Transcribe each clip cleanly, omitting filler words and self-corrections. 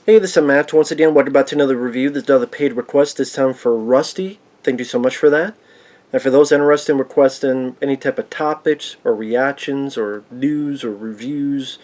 Hey, this is Matt. Once again, welcome back to another review. This is another paid request, this time for Rusty. Thank you so much for that. And for those interested in requesting any type of topics, or reactions, or news, or reviews,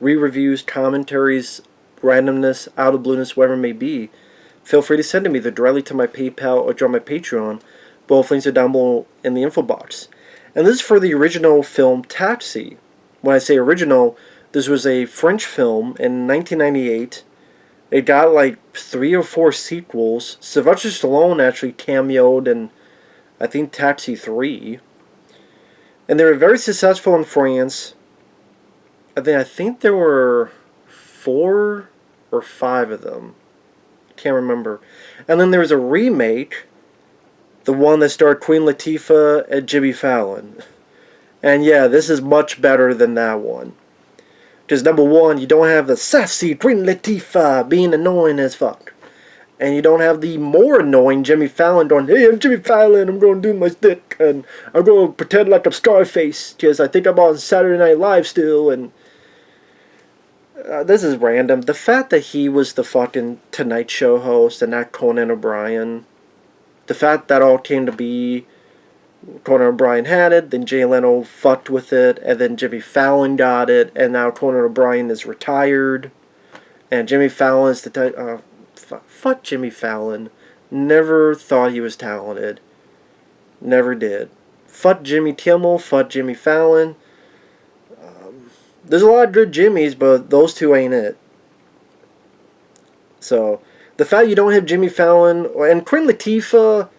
re-reviews, commentaries, randomness, out of blueness, whatever it may be, feel free to send to me either directly to my PayPal or join my Patreon. Both links are down below in the info box. And this is for the original film Taxi. When I say original, this was a French film in 1998. It got like 3 or 4 sequels. Sylvester Stallone actually cameoed in, I think, Taxi 3. And they were very successful in France. I think there were 4 or 5 of them. I can't remember. And then there was a remake, the one that starred Queen Latifah and Jimmy Fallon. And yeah, this is much better than that one. Because number one, you don't have the sassy Queen Latifah being annoying as fuck. And you don't have the more annoying Jimmy Fallon going, "Hey, I'm Jimmy Fallon, I'm going to do my stick, and I'm going to pretend like I'm Scarface, because I think I'm on Saturday Night Live still," and this is random. The fact that he was the fucking Tonight Show host and not Conan O'Brien, the fact that all came to be, Conan O'Brien had it, then Jay Leno fucked with it, and then Jimmy Fallon got it, and now Conan O'Brien is retired, and Jimmy Fallon's the fuck Jimmy Fallon. Never thought he was talented. Never did. Fuck Jimmy Kimmel, fuck Jimmy Fallon. There's a lot of good Jimmys, but those two ain't it. So, the fact you don't have Jimmy Fallon, and Queen Latifah,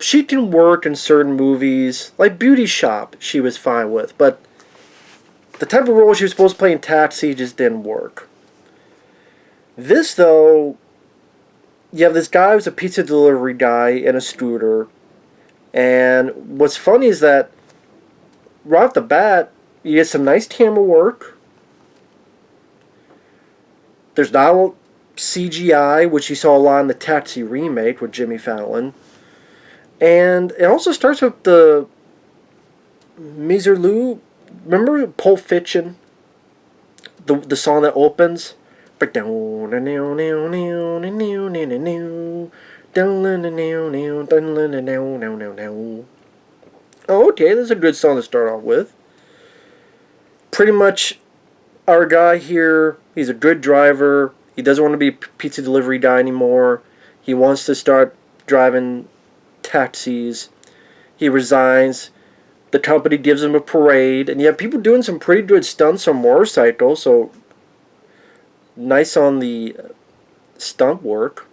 she can work in certain movies, like Beauty Shop, she was fine with, but the type of role she was supposed to play in Taxi just didn't work. This, though, you have this guy who's a pizza delivery guy in a scooter, and what's funny is that right off the bat, you get some nice camera work. There's not CGI, which you saw a lot in the Taxi remake with Jimmy Fallon. And it also starts with the Miserlou. Remember Pulp Fiction? The song that opens? Oh, okay, that's a good song to start off with. Pretty much, our guy here, he's a good driver. He doesn't want to be a pizza delivery guy anymore. He wants to start driving taxis. He resigns. The company gives him a parade, and you have people doing some pretty good stunts on motorcycles, so nice on the stunt work.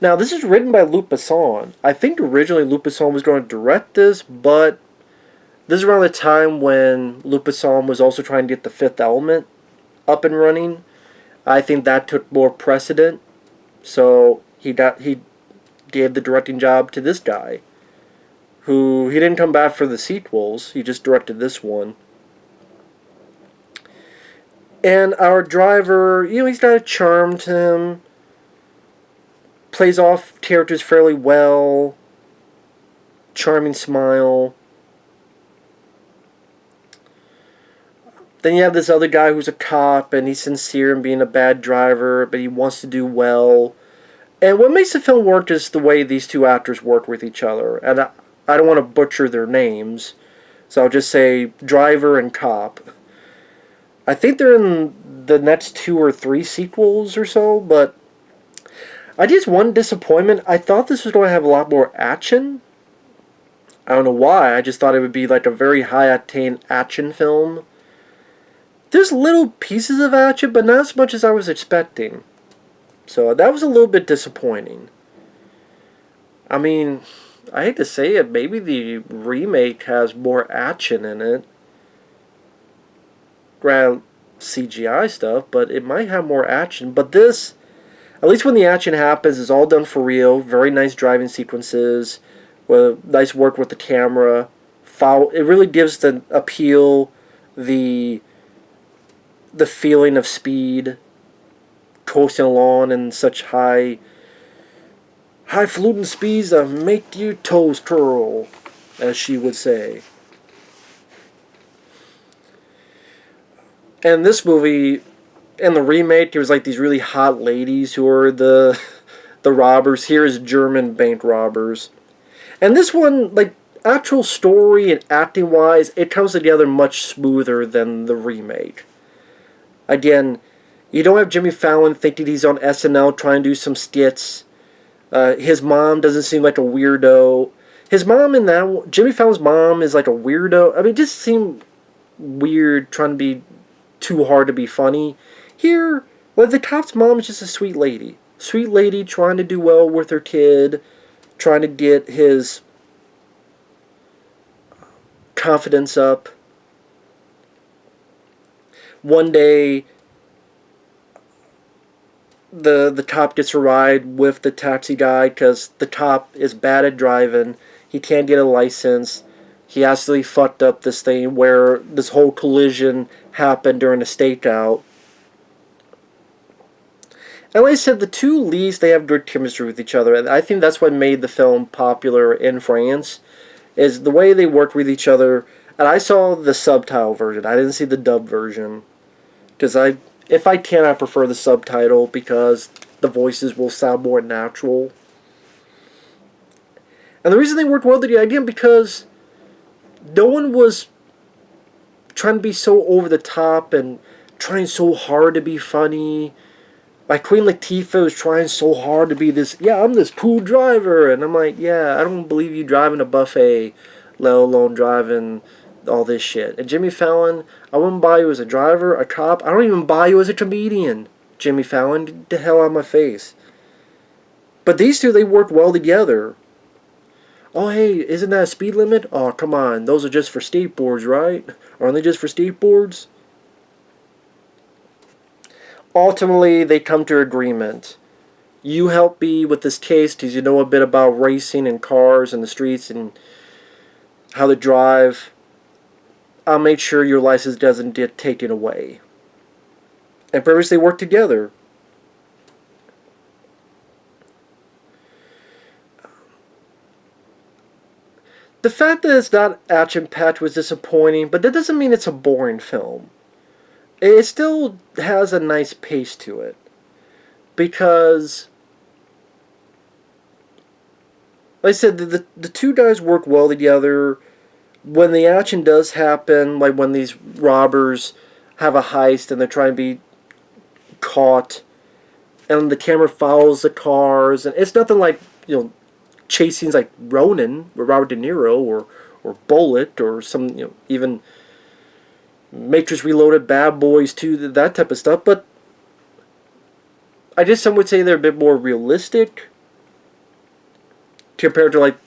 Now, this is written by Luc Besson. I think originally Luc Besson was going to direct this, but this is around the time when Luc Besson was also trying to get The Fifth Element up and running. I think that took more precedent, so he gave the directing job to this guy, who he didn't come back for the sequels. He just directed this one. And our driver, he's got a charm to him, plays off characters fairly well, charming smile. Then you have this other guy who's a cop, and he's sincere in being a bad driver, but he wants to do well. And what makes the film work is the way these two actors work with each other. And I don't want to butcher their names, so I'll just say driver and cop. I think they're in the next 2 or 3 sequels or so, but I just one disappointment. I thought this was going to have a lot more action. I don't know why. I just thought it would be like a very high-octane action film. There's little pieces of action, but not as much as I was expecting. So that was a little bit disappointing. I mean, I hate to say it, maybe the remake has more action in it. Rather CGI stuff, but it might have more action. But this, at least when the action happens, is all done for real. Very nice driving sequences, with nice work with the camera. It really gives the appeal, the feeling of speed, coasting along in such highfalutin speeds that make your toes curl, as she would say. And this movie, in the remake, there was like these really hot ladies who are the robbers. Here is German bank robbers. And this one, like, actual story and acting wise, it comes together much smoother than the remake. Again, you don't have Jimmy Fallon thinking he's on SNL trying to do some skits. His mom doesn't seem like a weirdo. His mom in that, Jimmy Fallon's mom is like a weirdo. I mean, it just seemed weird trying to be too hard to be funny. Here, well, the cop's mom is just a sweet lady. Sweet lady trying to do well with her kid, trying to get his confidence up. One day, the cop gets a ride with the taxi guy because the cop is bad at driving. He can't get a license. He absolutely fucked up this thing where this whole collision happened during a stakeout. And like I said, the two leads, they have good chemistry with each other. And I think that's what made the film popular in France, is the way they worked with each other. And I saw the subtitle version. I didn't see the dub version. Because if I can, I prefer the subtitle because the voices will sound more natural. And the reason they worked well together, again, because no one was trying to be so over the top and trying so hard to be funny. Like Queen Latifah was trying so hard to be this, yeah, I'm this cool driver. And I'm like, yeah, I don't believe you driving a buffet, let alone driving all this shit. And Jimmy Fallon, I wouldn't buy you as a driver, a cop. I don't even buy you as a comedian. Jimmy Fallon, get the hell out of my face. But these two, they worked well together. Oh, hey, isn't that a speed limit? Oh, come on, those are just for skateboards, right? Aren't they just for skateboards? Ultimately, they come to agreement. You help me with this case because you know a bit about racing and cars and the streets and how to drive. I'll make sure your license doesn't get taken away. And pretty they work together. The fact that it's not action-packed was disappointing, but that doesn't mean it's a boring film. It still has a nice pace to it. Because, like I said, the two guys work well together. When the action does happen, like when these robbers have a heist and they're trying to be caught, and the camera follows the cars, and it's nothing like, chase scenes like Ronin with Robert De Niro or Bullet or some, even Matrix Reloaded, Bad Boys 2, that type of stuff, but I guess some would say they're a bit more realistic compared to, like,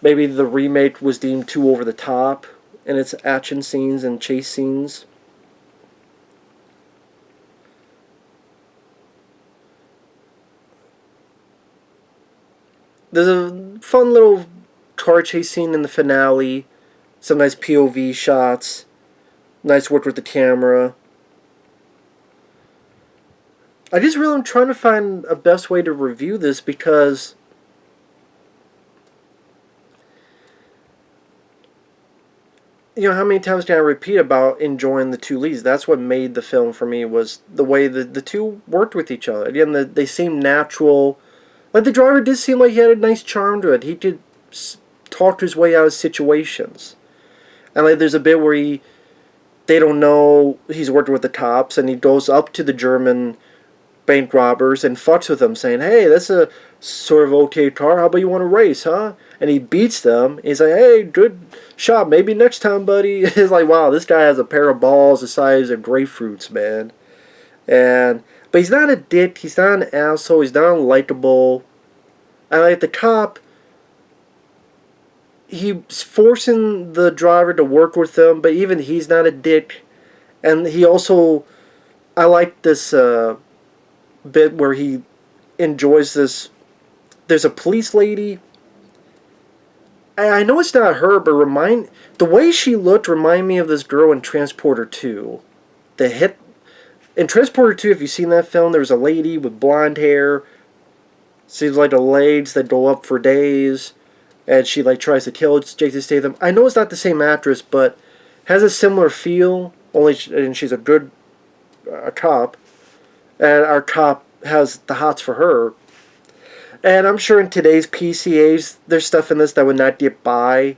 maybe the remake was deemed too over the top in its action scenes and chase scenes. There's a fun little car chase scene in the finale, some nice POV shots. Nice work with the camera. I just really am trying to find a best way to review this because how many times can I repeat about enjoying the two leads? That's what made the film for me, was the way the two worked with each other. Again, they seemed natural. Like, the driver did seem like he had a nice charm to it. He could talk his way out of situations. And like, there's a bit where they don't know he's working with the cops, and he goes up to the German bank robbers and fucks with them, saying, hey, that's a sort of okay car, how about you want to race, huh? And he beats them. He's like, hey, good shot, maybe next time, buddy. It's like, wow, this guy has a pair of balls the size of grapefruits, man. But he's not a dick, he's not an asshole, he's not unlikable. And like the cop, he's forcing the driver to work with him, but even he's not a dick. And he also, I like this bit where he enjoys this. There's a police lady. I know it's not her, but the way she looked reminded me of this girl in Transporter 2. In Transporter 2, if you've seen that film, there was a lady with blonde hair. Seems like the legs that go up for days. And she tries to kill Jason Statham. I know it's not the same actress, but has a similar feel. And she's a good cop. and our cop has the hots for her. And I'm sure in today's PCAs, there's stuff in this that would not get by.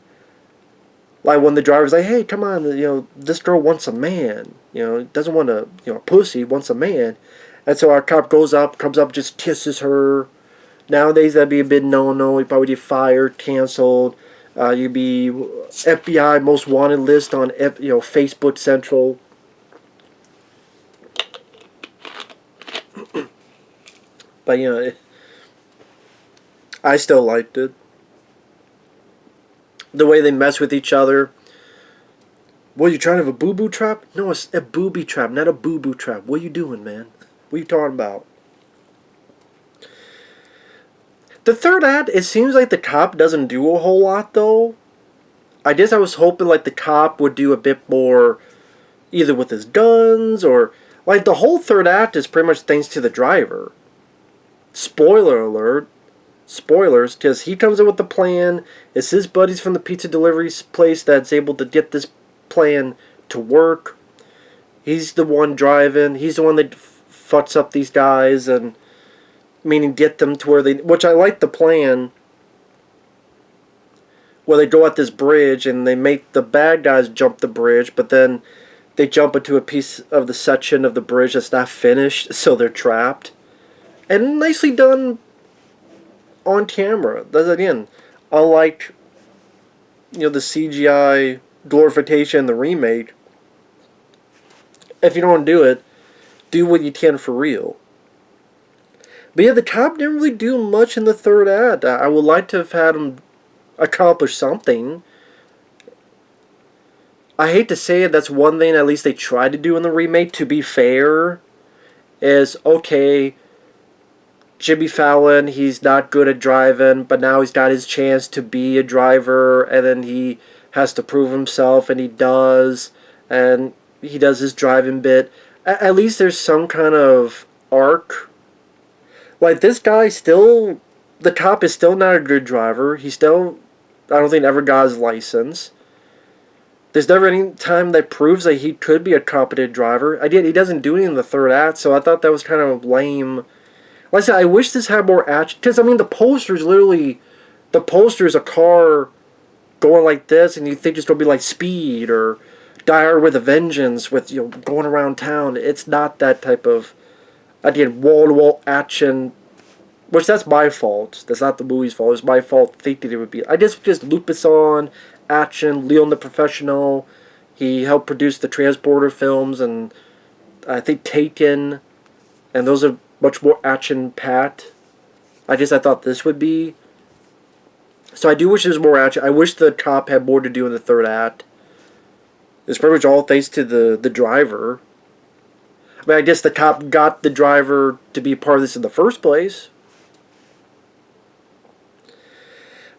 Like when the driver's like, hey, come on, this girl wants a man. Doesn't want a pussy, wants a man. And so our cop comes up, just kisses her. Nowadays, that'd be a bit no-no. You'd probably get fired, canceled. You'd be FBI most wanted list on Facebook Central. But I still liked it. The way they mess with each other. What, you trying to have a boo-boo trap? No, it's a booby trap, not a boo-boo trap. What are you doing, man? What are you talking about? The third act, it seems like the cop doesn't do a whole lot, though. I guess I was hoping, like, the cop would do a bit more, either with his guns, or... Like, the whole third act is pretty much thanks to the driver. Spoiler alert. Spoilers, because he comes in with the plan. It's his buddies from the pizza delivery place that's able to get this plan to work. He's the one driving. He's the one that fucks up these guys, and meaning get them to where they... Which I like the plan, where they go at this bridge and they make the bad guys jump the bridge, but then they jump into a piece of the section of the bridge that's not finished, so they're trapped. And nicely done on camera. That's, again, unlike the CGI glorification in the remake. If you don't want to do it, do what you can for real. But yeah, the cop didn't really do much in the third act. I would like to have had him accomplish something. I hate to say it, that's one thing at least they tried to do in the remake, to be fair, is, okay, Jimmy Fallon, he's not good at driving, but now he's got his chance to be a driver, and then he has to prove himself, and he does, and he does his driving bit. At least there's some kind of arc. Like, this guy still, the cop is still not a good driver. He still, I don't think, ever got his license. There's never any time that proves that he could be a competent driver. He doesn't do anything in the third act, so I thought that was kind of lame. Like I said, I wish this had more action. Because, I mean, the poster is literally... The poster is a car going like this, and you think it's going to be like Speed or Die Hard with a Vengeance with, going around town. It's not that type of, again, wall-to-wall action. Which, that's my fault. That's not the movie's fault. It's my fault thinking it would be... I guess just Luc Besson, action, Leon the Professional. He helped produce the Transporter films, and I think Taken. And those are much more action-packed. I thought this would be. So I do wish there was more action. I wish the cop had more to do in the third act. It's pretty much all thanks to the driver. I mean, I guess the cop got the driver to be a part of this in the first place.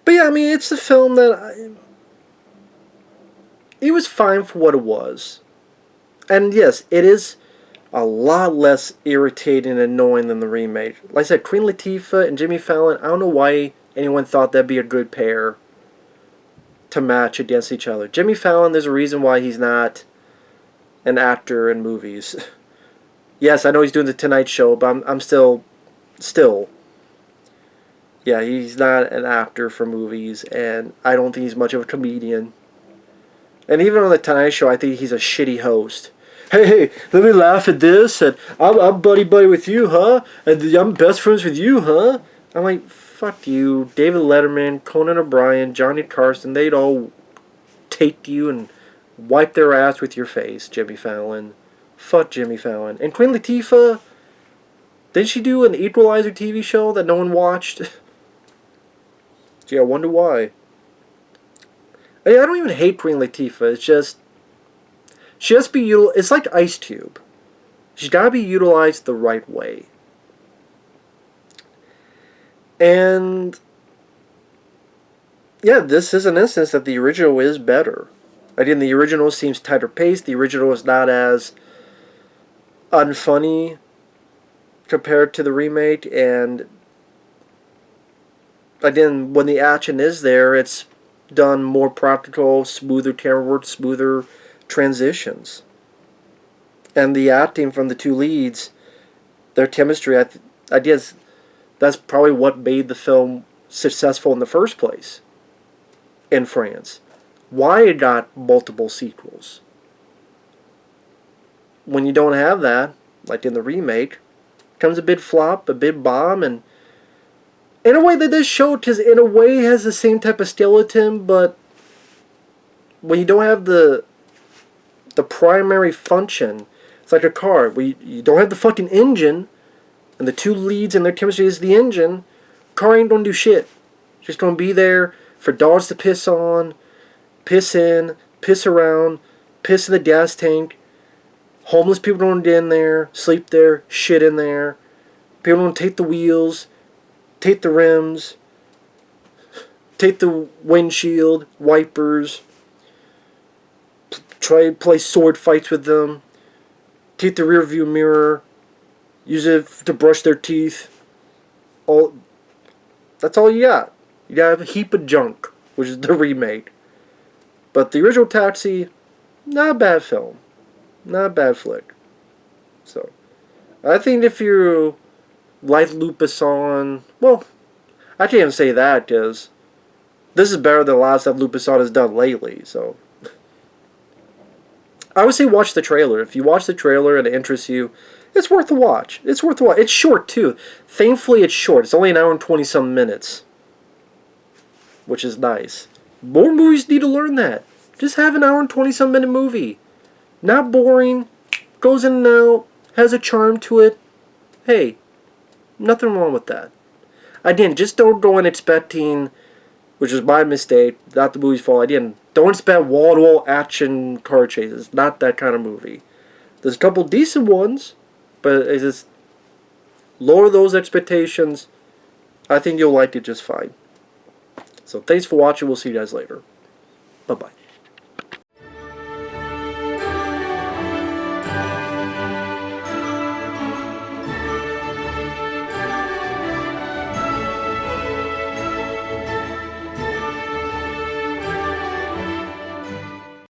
But yeah, I mean, it's a film that... It was fine for what it was. And yes, it is a lot less irritating and annoying than the remake. Like I said, Queen Latifah and Jimmy Fallon, I don't know why anyone thought that'd be a good pair to match against each other. Jimmy Fallon, there's a reason why he's not an actor in movies. Yes, I know he's doing the Tonight Show, but I'm still... Yeah, he's not an actor for movies, and I don't think he's much of a comedian. And even on the Tonight Show, I think he's a shitty host. Hey, let me laugh at this, and I'm buddy-buddy with you, huh? And I'm best friends with you, huh? I'm like, fuck you. David Letterman, Conan O'Brien, Johnny Carson, they'd all take you and wipe their ass with your face, Jimmy Fallon. Fuck Jimmy Fallon. And Queen Latifah, didn't she do an Equalizer TV show that no one watched? Gee, I wonder why. I don't even hate Queen Latifah, it's just... She has to be it's like Ice Cube. She's got to be utilized the right way. And yeah, this is an instance that the original is better. Again, the original seems tighter paced. The original is not as unfunny compared to the remake. And again, when the action is there, it's done more practical, smoother camera work, smoother transitions. And the acting from the two leads Their chemistry, I guess that's probably what made the film successful in the first place in France. Why it got multiple sequels. When you don't have that, like in the remake, comes a big flop, a big bomb, and in a way that does show, because in a way it has the same type of skeleton, but when you don't have the primary function, it's like a car. You don't have the fucking engine, and the two leads in their chemistry is the engine. Car ain't gonna do shit. It's just gonna be there for dogs to piss on, piss in, piss around, piss in the gas tank. Homeless people don't get in there, sleep there, shit in there. People don't take the wheels, take the rims, take the windshield, wipers, try to play sword fights with them, take the rear view mirror, use it to brush their teeth. That's all you got. You got a heap of junk, which is the remake. But the original Taxi, not a bad film. Not a bad flick. So, I think if you like Luc Besson, well, I can't even say that, because this is better than a lot of stuff Luc Besson has done lately, so. I would say watch the trailer. If you watch the trailer and it interests you, it's worth a watch. It's worth a watch. It's short, too. Thankfully, it's short. It's only an hour and 20-some minutes, which is nice. More movies need to learn that. Just have an hour and 20-some minute movie. Not boring, goes in and out, has a charm to it. Hey, nothing wrong with that. Again, just don't go in expecting, which is my mistake, not the movie's fault. Again, don't expect wall-to-wall action car chases. Not that kind of movie. There's a couple decent ones, but it's just lower those expectations. I think you'll like it just fine. So thanks for watching. We'll see you guys later. Bye-bye.